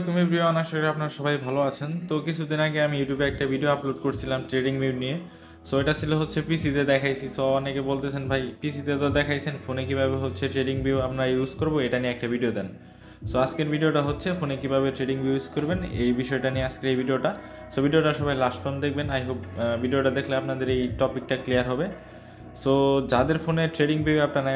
তুমি প্রিয় আশা করি আপনারা সবাই ভালো আছেন। তো কিছুদিন আগে আমি ইউটিউবে একটা ভিডিও আপলোড করছিলাম ট্রেডিং ভিউ নিয়ে। সো এটা ছিল হচ্ছে পিসিতে দেখাইছি। সো অনেকে বলতেছেন ভাই পিসিতে তো দেখাইছেন, ফোনে কিভাবে হচ্ছে ট্রেডিং ভিউ আমরা ইউজ করব এটা নিয়ে একটা ভিডিও দেন। সো আজকের ভিডিওটা হচ্ছে ফোনে কিভাবে ট্রেডিং ভিউ ইউজ করবেন এই বিষয়টা নিয়ে আজকের এই ভিডিওটা। সো ভিডিওটা সবাই লাস্ট পর্যন্ত দেখবেন। আই হোপ ভিডিওটা দেখলে আপনাদের এই টপিকটা ক্লিয়ার হবে। সো যাদের ফোনে ট্রেডিং ভিউ আপনারা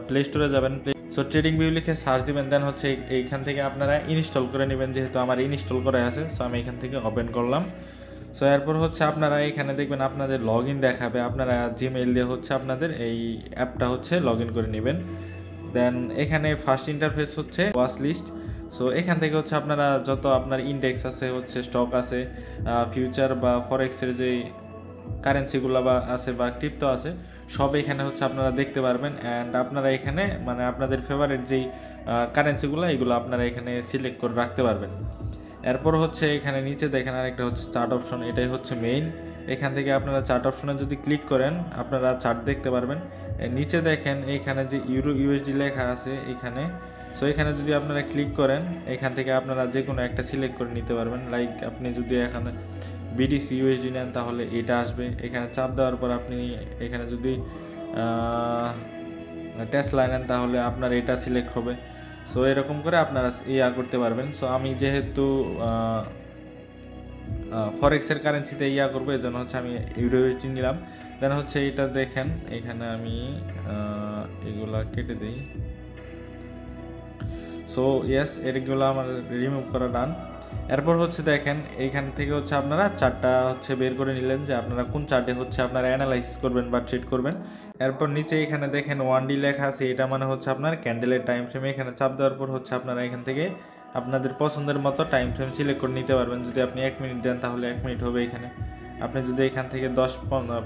প্লে স্টোরে যাবেন, সো ট্রেডিং ভিউ লিখে সার্চ দিবেন, দেন হচ্ছে এইখান থেকে আপনারা ইনস্টল করে নেবেন। যেহেতু আমার ইনস্টল করা আছে, সো আমি এখান থেকে ওপেন করলাম। সো এরপর হচ্ছে আপনারা এখানে দেখবেন আপনাদের লগ ইন দেখাবে, আপনারা জিমেইল দিয়ে হচ্ছে আপনাদের এই অ্যাপটা হচ্ছে লগ ইন করে নেবেন। দেন এখানে ফার্স্ট ইন্টারফেস হচ্ছে ওয়াচ লিস্ট। সো এখান থেকে হচ্ছে আপনারা যত আপনার ইন্ডেক্স আছে, হচ্ছে স্টক আছে, ফিউচার বা ফরেক্সের যে কারেন্সিগুলো বা আছে বা ক্রিপ্টো আছে, সব এখানে হচ্ছে আপনারা দেখতে পারবেন। অ্যান্ড আপনারা এখানে মানে আপনাদের ফেভারিট যেই কারেন্সিগুলো এগুলো আপনারা এখানে সিলেক্ট করে রাখতে পারবেন। এরপর হচ্ছে এখানে নিচে দেখেন আরেকটা হচ্ছে চার্ট অপশন, এটাই হচ্ছে মেইন। এখান থেকে আপনারা চার্ট অপশনে যদি ক্লিক করেন আপনারা চার্ট দেখতে পারবেন। নিচে দেখেন এইখানে যে ইউরো ইউএসডি লেখা আছে এখানে। সো এখানে যদি আপনারা ক্লিক করেন এখান থেকে আপনারা যে কোনো একটা সিলেক্ট করে নিতে পারবেন। লাইক আপনি যদি এখানে বিডিসি ইউএসডি নেন তাহলে এটা আসবে। এখানে চাপ দেওয়ার পর আপনি এখানে যদি টেসলা নেন তাহলে আপনার এটা সিলেক্ট হবে। সো এরকম করে আপনারা করতে পারবেন। সো আমি যেহেতু ফরেক্সের কারেন্সিতে করবো, এই জন্য হচ্ছে আমি ইউরো ইউএসডি নিলাম। দেন হচ্ছে এটা দেখেন এখানে আমি এগুলা কেটে দিই। সো ইয়েস, এগুলো আমার রিমুভ করা ডান। এরপর হচ্ছে দেখেন এইখান থেকে হচ্ছে আপনারা চার্টটা হচ্ছে বের করে নিলেন যে আপনারা কোন চার্টে হচ্ছে আপনারা অ্যানালাইসিস করবেন বা ট্রেড করবেন। এরপর নিচে এখানে দেখেন 1D লেখা আছে, এটা মানে হচ্ছে আপনার ক্যান্ডেলের টাইম ফ্রেম। এখানে চাপ দেওয়ার পর হচ্ছে আপনারা এখান থেকে আপনাদের পছন্দের মতো টাইম ফ্রেম সিলেক্ট করে নিতে পারবেন। যদি আপনি 1 মিনিট দেন তাহলে 1 মিনিট হবে এখানে। আপনি যদি এখান থেকে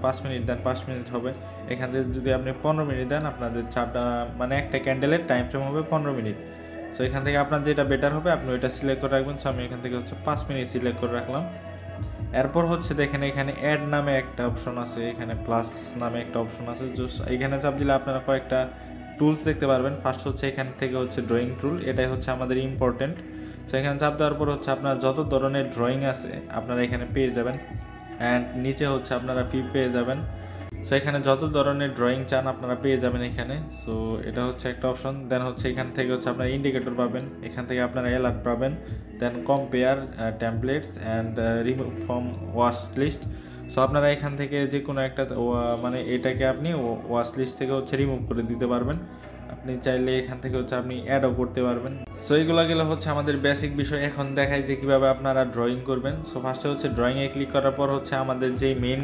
5 মিনিট দেন 5 মিনিট হবে। এখান থেকে যদি আপনি 15 মিনিট দেন আপনাদের চার্টটা মানে একটা ক্যান্ডেলের টাইম ফ্রেম হবে 15 মিনিট। সো এখান থেকে আপনার যেটা বেটার হবে আপনি ওইটা সিলেক্ট করে রাখবেন। সো আমি এখান থেকে হচ্ছে 5 মিনিট সিলেক্ট করে রাখলাম। এরপর হচ্ছে দেখেন এখানে অ্যাড নামে একটা অপশন আছে, এখানে প্লাস নামে একটা অপশন আছে। এখানে চাপ দিলে আপনারা কয়েকটা টুলস দেখতে পারবেন। ফার্স্ট হচ্ছে এখান থেকে হচ্ছে ড্রয়িং টুল, এটাই হচ্ছে আমাদের ইম্পর্টেন্ট। সো এখানে চাপ দেওয়ার পর হচ্ছে আপনার যত ধরনের ড্রয়িং আছে আপনারা এখানে পেয়ে যাবেন। অ্যান্ড নিচে হচ্ছে আপনারা ফি পেয়ে যাবেন। সো এখানে যত ধরনের ড্রয়িং চান আপনারা পেয়ে যাবেন এখানে। সো এটা হচ্ছে একটা অপশন। দেন হচ্ছে এখান থেকে হচ্ছে আপনারা ইন্ডিকেটর পাবেন, এখান থেকে আপনারা অ্যালার্ট পাবেন। Then compare templates and remove from watch list. So আপনারা এখান থেকে যে কোনো একটা মানে এটাকে আপনি ওয়াচ লিস্ট থেকে হচ্ছে রিমুভ করে দিতে পারবেন। আপনি চাইলে এখান থেকে হচ্ছে আপনি অ্যাডও করতে পারবেন। সো এইগুলো গেলে হচ্ছে আমাদের বেসিক বিষয়। এখন দেখাই যে কীভাবে আপনারা ড্রয়িং করবেন। সো ফার্স্টে হচ্ছে ড্রয়িংয়ে ক্লিক করার পর হচ্ছে আমাদের যেই মেইন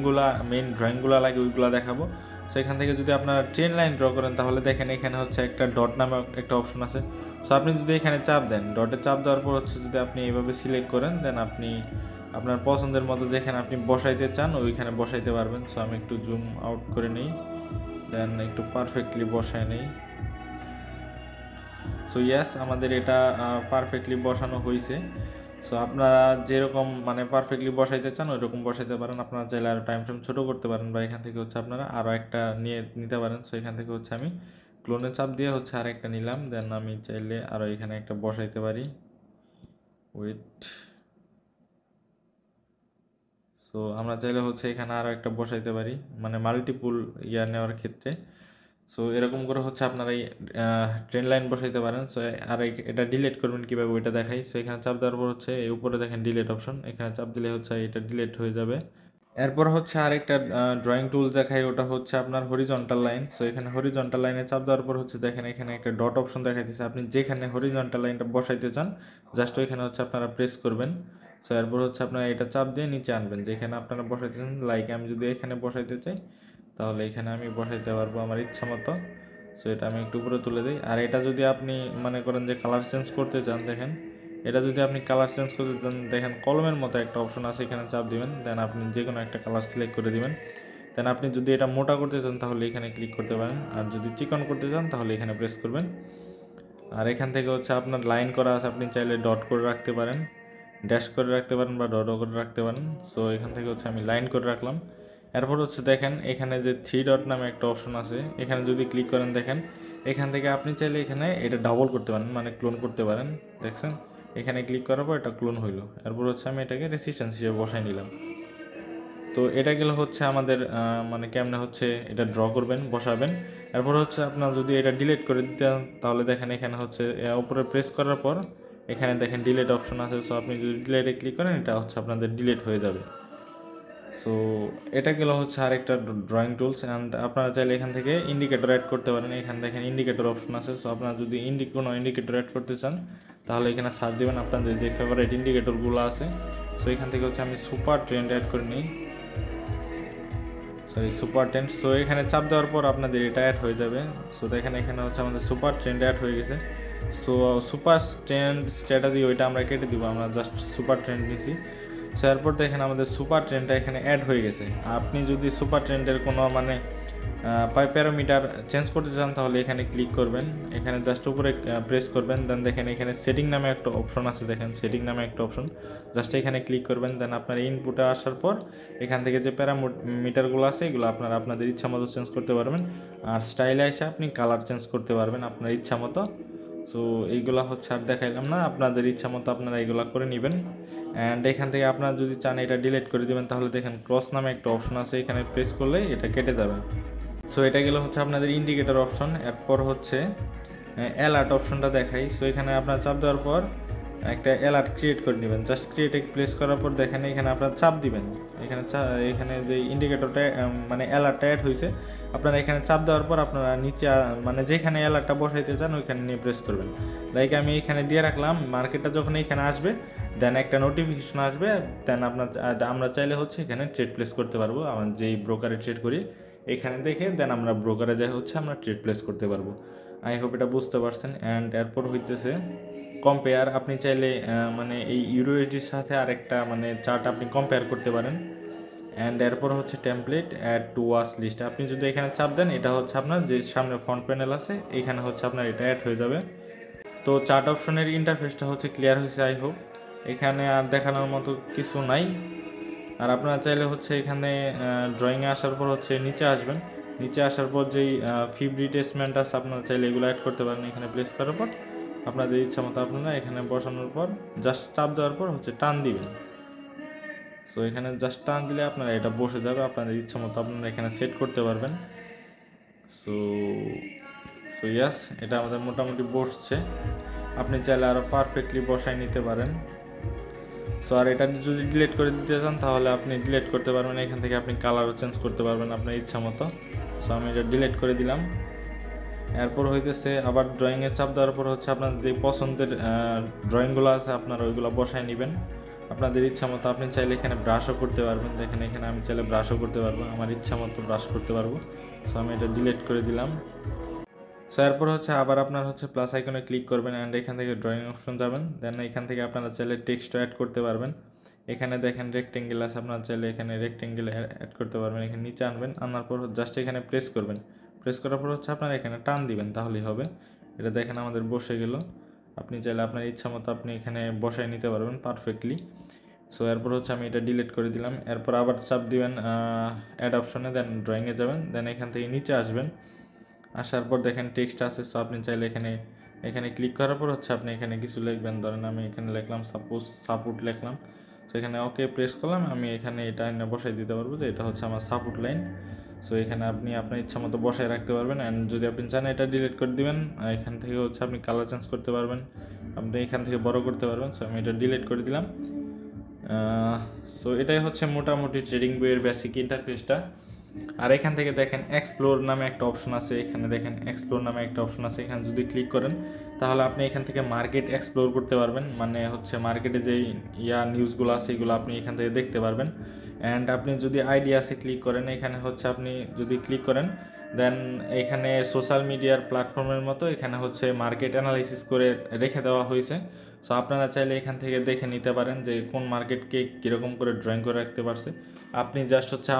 ড্রয়িংগুলো লাগে ওইগুলো দেখাবো। সো এখান থেকে যদি আপনারা ট্রেন লাইন ড্র করেন তাহলে দেখেন এখানে হচ্ছে একটা ডট নামে একটা অপশন আছে। সো আপনি যদি এখানে চাপ দেন, ডটে চাপ দেওয়ার পর হচ্ছে যদি আপনি এইভাবে সিলেক্ট করেন, দেন আপনি আপনার পছন্দের মতো যেখানে আপনি বসাইতে চান ওইখানে বসাইতে পারবেন। সো আমি একটু জুম আউট করে নিই, দেন একটু পারফেক্টলি বসায় নেই। সো ইয়েস, আমাদের এটা পারফেক্টলি বসানো হয়েছে। সো আপনারা যেরকম মানে পারফেক্টলি বসাইতে চান ওই রকম বসাইতে পারেন। আপনারা চাইলে আরও টাইম ফ্রেম ছোটো করতে পারেন বা এখান থেকে হচ্ছে আপনারা আরও একটা নিতে পারেন। সো এখান থেকে হচ্ছে আমি ক্লোনে চাপ দিয়ে হচ্ছে আরেকটা নিলাম। দেন আমি চাইলে আরও এখানে একটা বসাইতে পারি। ওয়েট, সো আমরা চাইলে হচ্ছে এখানে আরও একটা বসাইতে পারি মানে মাল্টিপুল নেওয়ার ক্ষেত্রে। সো এরকম করে হচ্ছে আপনারা এই ট্রেন লাইন বসাইতে পারেন। সো আর এটা ডিলিট করবেন কীভাবে ওইটা দেখাই। সো এখানে চাপ দেওয়ার পর হচ্ছে এই উপরে দেখেন ডিলিট অপশন, এখানে চাপ দিলে হচ্ছে এটা ডিলিট হয়ে যাবে। এরপর হচ্ছে আরেকটা ড্রয়িং টুল দেখাই, ওটা হচ্ছে আপনার হরিজন্টাল লাইন। সো এখানে হরিজন্টাল লাইনে চাপ দেওয়ার পর হচ্ছে দেখেন এখানে একটা ডট অপশন দেখাইতেছে। আপনি যেখানে হরিজন্টাল লাইনটা বসাইতে চান জাস্ট ওইখানে হচ্ছে আপনারা প্রেস করবেন। সো এরপর হচ্ছে আপনারা এটা চাপ দিয়ে নিচে আনবেন যেখানে আপনারা বসাইতে চান। লাইক আমি যদি এখানে বসাইতে চাই তাহলে এখানে আমি বসাইতে পারবো আমার ইচ্ছা মতো। সো এটা আমি একটু উপরে তুলে দিই। আর এটা যদি আপনি মনে করেন যে কালার চেঞ্জ করতে চান, দেখেন এটা যদি আপনি কালার চেঞ্জ করতে চান দেখেন কলমের মতো একটা অপশন আছে, এখানে চাপ দিবেন। দেন আপনি যে কোনো একটা কালার সিলেক্ট করে দিবেন। দেন আপনি যদি এটা মোটা করতে চান তাহলে এখানে ক্লিক করতে পারেন, আর যদি চিকন করতে চান তাহলে এখানে প্রেস করবেন। আর এখান থেকে হচ্ছে আপনার লাইন করা আছে, আপনি চাইলে ডট করে রাখতে পারেন, ড্যাশ করে রাখতে পারেন বা ডটও করে রাখতে পারেন। সো এখান থেকে হচ্ছে আমি লাইন করে রাখলাম। এরপর হচ্ছে দেখেন এখানে যে 3 ডট নামে একটা অপশন আছে, এখানে যদি ক্লিক করেন দেখেন এখান থেকে আপনি চাইলে এখানে এটা ডাবল করতে পারেন মানে ক্লোন করতে পারেন। দেখছেন এখানে ক্লিক করার পর এটা ক্লোন হইলো। এরপর হচ্ছে আমি এটাকে রেসিস্ট্যান্স হিসেবে বসাই নিলাম। তো এটা গেলে হচ্ছে আমাদের মানে কেমনে হচ্ছে এটা ড্র করবেন, বসাবেন। এরপর হচ্ছে আপনার যদি এটা ডিলিট করে দিতে চান তাহলে দেখেন এখানে হচ্ছে উপরে প্রেস করার পর এখানে দেখেন ডিলিট অপশন আছে। সো আপনি যদি ডিলিটে ক্লিক করেন এটা হচ্ছে আপনাদের ডিলিট হয়ে যাবে। সো এটা গেল হচ্ছে আরেকটা ড্রয়িং টুলস। অ্যান্ড আপনারা চাইলে এখান থেকে ইন্ডিকেটর অ্যাড করতে পারেন। এখানে দেখেন ইন্ডিকেটর অপশন আছে। সো আপনারা যদি কোনো ইন্ডিকেটর অ্যাড করতে চান তাহলে এখানে সার্চ দেবেন আপনাদের যে ফেভারিট ইন্ডিকেটরগুলো আছে। সো এখান থেকে হচ্ছে আমি সুপার ট্রেন্ড অ্যাড করে নিই, সরি সুপার ট্রেন্ড। সো এখানে চাপ দেওয়ার পর আপনাদের এটা অ্যাড হয়ে যাবে। সো দেখেন এখানে হচ্ছে আমাদের সুপার ট্রেন্ড অ্যাড হয়ে গেছে। সো সুপার ট্রেন্ড স্ট্র্যাটেজি ওইটা আমরা কেটে দিব, আমরা জাস্ট সুপার ট্রেন্ড নিছি। সো এরপর দেখেন আমাদের সুপার ট্রেন্ডটা এখানে অ্যাড হয়ে গেছে। আপনি যদি সুপার ট্রেন্ডের কোনো মানে প্যারামিটার চেঞ্জ করতে চান তাহলে এখানে ক্লিক করবেন, এখানে জাস্ট উপরে প্রেস করবেন, দেন দেখেন এখানে সেটিং নামে একটা অপশন আছে, দেখেন সেটিং নামে একটা অপশন, জাস্ট এখানে ক্লিক করবেন। দেন আপনার ইনপুটে আসার পর এখান থেকে যে প্যারামিটারগুলো আছে এগুলো আপনাদের ইচ্ছা মতো চেঞ্জ করতে পারবেন। আর স্টাইলে এসে আপনি কালার চেঞ্জ করতে পারবেন আপনার ইচ্ছা মতো। সো এইগুলো হচ্ছে আর দেখাইলাম না, আপনাদের ইচ্ছা মতো আপনারা এইগুলো করে নেবেন। অ্যান্ড এখান থেকে আপনারা যদি চান এটা ডিলিট করে দেবেন তাহলে দেখেন ক্রস নামে একটা অপশন আছে, এখানে প্রেস করলে এটা কেটে যাবে। সো এটা গেলে হচ্ছে আপনাদের ইন্ডিকেটর অপশন। এরপর হচ্ছে অ্যালার্ট অপশনটা দেখাই। সো এখানে আপনার চাপ দেওয়ার পর একটা অ্যালার্ট ক্রিয়েট করে নেবেন, জাস্ট ক্রিয়েটে প্লেস করার পর দেখেন এখানে আপনার চাপ দিবেন, এখানে যে ইন্ডিকেটরটা মানে অ্যালার্টটা অ্যাড হয়েছে আপনারা এখানে চাপ দেওয়ার পর আপনারা নিচে মানে যেখানে অ্যালার্টটা বসাইতে চান ওইখানে নিয়ে প্রেস করবেন। লাইক আমি এখানে দিয়ে রাখলাম, মার্কেটটা যখন এখানে আসবে দেন একটা নোটিফিকেশন আসবে, দেন আমরা চাইলে হচ্ছে এখানে ট্রেড প্লেস করতে পারবো। আমার যেই ব্রোকারে ট্রেড করি এখানে দেখে দেন আমরা ব্রোকারে যাই হচ্ছে আমরা ট্রেড প্লেস করতে পারবো। আই হোপ এটা বুঝতে পারছেন। অ্যান্ড এরপর হইতেছে কম্পেয়ার। আপনি চাইলে মানে এই ইউরোএসডির সাথে আরেকটা মানে চার্ট আপনি কম্পেয়ার করতে পারেন। অ্যান্ড এরপর হচ্ছে template add to watch list. আপনি যদি এখানে চাপ দেন এটা হচ্ছে আপনার যে সামনে ফ্রন্ট প্যানেল আছে এখানে হচ্ছে আপনার এটা অ্যাড হয়ে যাবে। তো চার্ট অপশনের ইন্টারফেসটা হচ্ছে ক্লিয়ার হয়েছে আই হোপ, এখানে আর দেখানোর মতো কিছু নাই। আর আপনারা চাইলে হচ্ছে এখানে ড্রয়িংয়ে আসার পর হচ্ছে নিচে আসবেন, নিচে আসার পর যেই ফিব রিটেসমেন্ট আছে আপনারা চাইলে এগুলো অ্যাড করতে পারেন। এখানে প্লেস করার পর আপনাদের ইচ্ছা মতো আপনারা এখানে বসানোর পর জাস্ট চাপ দেওয়ার পর হচ্ছে টান দিবেন। সো এখানে জাস্ট টান দিলে আপনারা এটা বসে যাবে, আপনাদের ইচ্ছা মতো আপনারা এখানে সেট করতে পারবেন। সো ইয়াস, এটা আমাদের মোটামুটি বসছে। আপনি চাইলে আরও পারফেক্টলি বসাই নিতে পারেন। সো আর এটা যদি ডিলিট করে দিতে চান তাহলে আপনি ডিলিট করতে পারবেন, এখান থেকে আপনি কালারও চেঞ্জ করতে পারবেন আপনার ইচ্ছা মতো। সো আমি এটা ডিলিট করে দিলাম। এরপর হইতেছে আবার ড্রয়িংয়ে চাপ দেওয়ার পর হচ্ছে আপনার যে পছন্দের ড্রয়িংগুলো আছে আপনারা ওইগুলো বসায় নেবেন আপনাদের ইচ্ছা মতো। আপনি চাইলে এখানে ব্রাশও করতে পারবেন, দেখেন এখানে আমি চাইলে ব্রাশও করতে পারবো, আমার ইচ্ছা মতো ব্রাশ করতে পারবো। সো আমি এটা ডিলিট করে দিলাম। সো এরপর হচ্ছে আবার আপনার হচ্ছে প্লাস আইকনে ক্লিক করবেন অ্যান্ড এখান থেকে ড্রয়িং অপশন যাবেন। দেন এখান থেকে আপনারা চাইলে টেক্সট অ্যাড করতে পারবেন। এখানে দেখেন রেক্টেঙ্গেল আছে, আপনারা চাইলে এখানে রেক্টেঙ্গেল অ্যাড করতে পারবেন। এখানে নিচে আনবেন, আনার পর জাস্ট এখানে প্রেস করবেন, প্রেস করার পর হচ্ছে আপনারা এখানে টান দিবেন তাহলেই হবে। এটা দেখেন আমাদের বসে গেল। আপনি চাইলে আপনার ইচ্ছা মতো আপনি এখানে বসায় নিতে পারবেন পারফেক্টলি। সো এরপর হচ্ছে আমি এটা ডিলিট করে দিলাম। এরপর আবার চাপ দিবেন অ্যাড অপশনে, দেন ড্রয়িংয়ে যাবেন, দেন এখান থেকে নিচে আসবেন। আসার পর দেখেন টেক্সট আছে। সো আপনি চাইলে এখানে ক্লিক করার পর হচ্ছে আপনি এখানে কিছু লিখবেন, ধরেন আমি এখানে লিখলাম সাপোজ সাপোর্ট লিখলাম। সো এখানে ওকে প্রেস করলাম, আমি এখানে এটা এনে বসাই দিতে পারবো যে এটা হচ্ছে আমার সাপোর্ট লাইন। সো এখানে আপনি আপনার ইচ্ছা মতো বসায় রাখতে পারবেন। অ্যান্ড যদি আপনি চান এটা ডিলিট করে দিবেন, এখান থেকে হচ্ছে আপনি কালার চেঞ্জ করতে পারবেন, আপনি এখান থেকে বড় করতে পারবেন। সো আমি এটা ডিলিট করে দিলাম। সো এটাই হচ্ছে মোটামুটি ট্রেডিং বইয়ের বেসিক ইন্টারফেসটা। আর এখান থেকে দেখেন এক্সপ্লোর নামে একটা অপশন আছে, এখানে দেখেন এক্সপ্লোর নামে একটা অপশন আছে, এখানে যদি ক্লিক করেন তাহলে আপনি এখান থেকে মার্কেট এক্সপ্লোর করতে পারবেন, মানে হচ্ছে মার্কেটে যেই নিউজগুলো আছে এগুলো আপনি এখান থেকে দেখতে পারবেন। অ্যান্ড আপনি যদি আইডিয়াসে ক্লিক করেন, এখানে হচ্ছে আপনি যদি ক্লিক করেন দেন এখানে সোশ্যাল মিডিয়ার প্ল্যাটফর্মের মতো এখানে হচ্ছে মার্কেট অ্যানালাইসিস করে রেখে দেওয়া হয়েছে। সো আপনারা চাইলে এখান থেকে দেখে নিতে পারেন যে কোন মার্কেটকে কীরকম করে ড্রয়িং করে রাখতে পারছে। আপনি জাস্ট হচ্ছে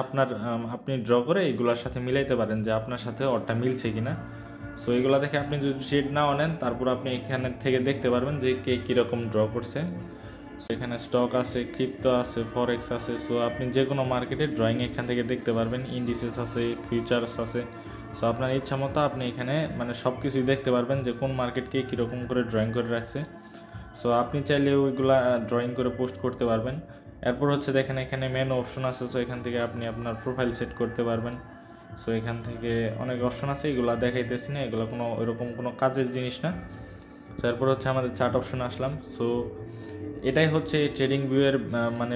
আপনি ড্র করে এইগুলোর সাথে মিলাইতে পারেন যে আপনার সাথে ওরটা মিলছে কিনা। সো এইগুলো দেখে আপনি যদি ট্রেড নাও নেন তারপর আপনি এখানে থেকে দেখতে পারবেন যে কে কীরকম ড্র করছে। সেখানে স্টক আছে, ক্রিপ্টো আছে, ফরেক্স আছে। সো আপনি যে কোনো মার্কেটে ড্রয়িং এখান থেকে দেখতে পারবেন, ইন্ডিসেস আছে, ফিউচার্স আছে। সো আপনার ইচ্ছা মতো আপনি এখানে মানে সব কিছুই দেখতে পারবেন যে কোন মার্কেটকে কীরকম করে ড্রয়িং করে রাখছে। সো আপনি চাইলে ওইগুলা ড্রয়িং করে পোস্ট করতে পারবেন। এরপর হচ্ছে দেখেন এখানে মেন অপশন আছে, সো এখান থেকে আপনি আপনার প্রোফাইল সেট করতে পারবেন। সো এখান থেকে অনেক অপশন আছে, এগুলো দেখাইতেছি না, এগুলো কোনো ওইরকম কোনো কাজের জিনিস না। সো এরপর হচ্ছে আমাদের চার্ট অপশনে আসলাম। সো এটাই হচ্ছে ট্রেডিং ভিউয়ের মানে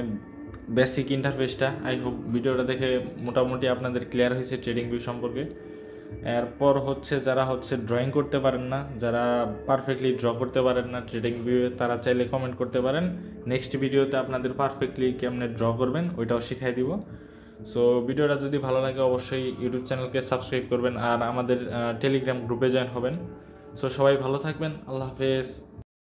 বেসিক ইন্টারফেসটা। আই হোপ ভিডিওটা দেখে মোটামুটি আপনাদের ক্লিয়ার হয়েছে ট্রেডিং ভিউ সম্পর্কে। এরপর হচ্ছে যারা হচ্ছে ড্রয়িং করতে পারেন না, যারা পারফেক্টলি ড্র করতে পারেন না ট্রেডিং ভিউয়ে, তারা চাইলে কমেন্ট করতে পারেন, নেক্সট ভিডিওতে আপনাদের পারফেক্টলি কেমনে ড্র করবেন ওইটাও শিখাই দিব। সো ভিডিওটা যদি ভালো লাগে অবশ্যই ইউটিউব চ্যানেলকে সাবস্ক্রাইব করবেন আর আমাদের টেলিগ্রাম গ্রুপে জয়েন হবেন। সো সবাই ভালো থাকবেন, আল্লাহ হাফেজ।